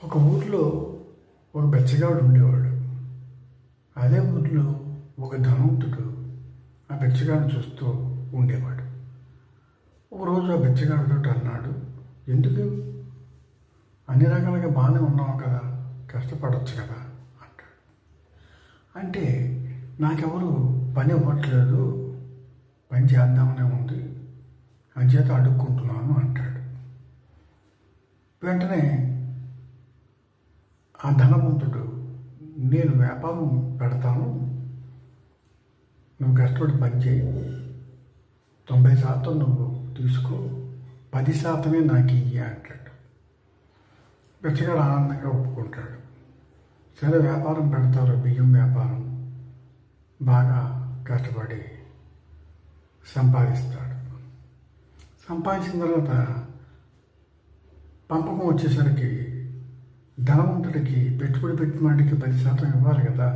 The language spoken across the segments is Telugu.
ఒక ఊరిలో ఒక బెచ్చగాడు ఉండేవాడు. అదే ఊరిలో ఒక ధనవంతుడు ఆ బెచ్చగాడిని చూస్తూ ఉండేవాడు. ఒకరోజు ఆ బెచ్చగాడితో అన్నాడు, ఎందుకు అన్ని రకాలుగా బాగానే ఉన్నావు కదా, కష్టపడవచ్చు కదా అంటాడు. అంటే నాకెవరు పని ఇవ్వట్లేదు, పని చేద్దామనే ఉంది, అంచేత అడుక్కుంటున్నాను అంటాడు. వెంటనే ఆ ధనవంతుడు, నేను వ్యాపారం పెడతాను, నువ్వు కష్టపడి పని చేయి, 90% నువ్వు తీసుకో, 10% నాకు ఇయ్య అంటాడు. బిచ్చగాడు ఆనందంగా ఒప్పుకుంటాడు. సరే వ్యాపారం పెడతారు, బియ్యం వ్యాపారం. బాగా కష్టపడి సంపాదిస్తాడు. సంపాదించిన తర్వాత పంపకం వచ్చేసరికి ధనవంతుడికి పెట్టుబడి పెట్టిన వాడికి 10% ఇవ్వాలి కదా,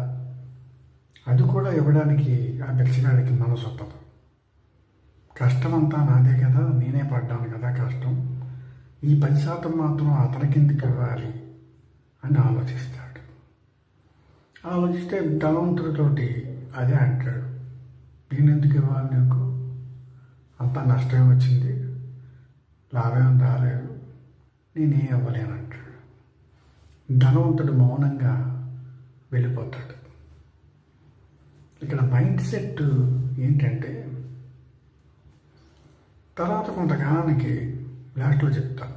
అది కూడా ఇవ్వడానికి ఆ బిచ్చగాడికి మనసు ఒప్పదు. కష్టం అంతా నాదే కదా, నేనే పడ్డాను కదా కష్టం, ఈ 10% మాత్రం అతనికి ఎందుకు ఇవ్వాలి అని ఆలోచిస్తాడు. ఆలోచిస్తే ధనవంతుడితోటి అదే అంటాడు, నేను ఎందుకు ఇవ్వాలి నీకు, అంతా నష్టం వచ్చింది, లాభం రాలేదు, నేనేం ఇవ్వలేను అంటాడు. ధనవంతుడు మౌనంగా వెళ్ళిపోతాడు. ఇక్కడ మైండ్ సెట్ ఏంటంటే, తర్వాత కొంతకాలానికి లాస్ట్లో చెప్తాను,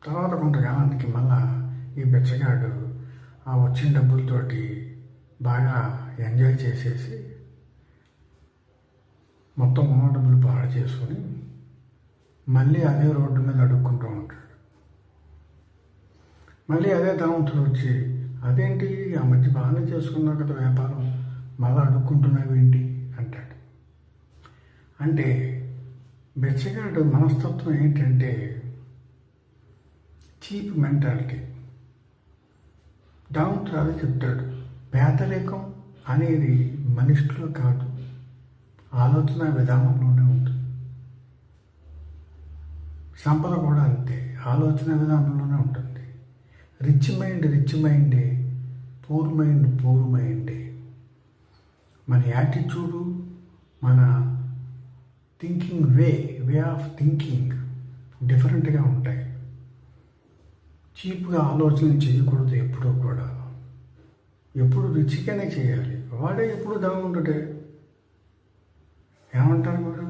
తర్వాత కొంతకాలానికి మళ్ళా ఈ బిచ్చగాడు ఆ వచ్చిన డబ్బులతోటి బాగా ఎంజాయ్ చేసేసి మొత్తం ఉన్న డబ్బులు పాడు చేసుకొని మళ్ళీ అదే రోడ్డు మీద అడుక్కుంటూ ఉంటాడు. మళ్ళీ అదే ధనవంతుడు వచ్చి, అదేంటి ఆ మధ్య బాగానే చేసుకున్నావు కదా వ్యాపారం, మళ్ళీ అడుక్కుంటున్నావు ఏంటి అంటాడు. అంటే బెచ్చగాడు మనస్తత్వం ఏంటంటే చీప్ మెంటాలిటీ. ధనవంతుడు అదే చెప్తాడు, పేదరికం అనేది మనిషిలో కాదు, ఆలోచన విధానంలోనే ఉంటుంది. సంపద కూడా అంతే, ఆలోచన విధానంలోనే ఉంటుంది. రిచ్ మైండే, పూర్ మైండే. మన యాటిట్యూడు, మన థింకింగ్ వే ఆఫ్ థింకింగ్ డిఫరెంట్గా ఉంటాయి. చీప్గా ఆలోచన చేయకూడదు ఎప్పుడూ కూడా, ఎప్పుడు రిచ్గానే చేయాలి. వాడే ఎప్పుడు ధనవంతుడే. ఏమంటారు మీరు?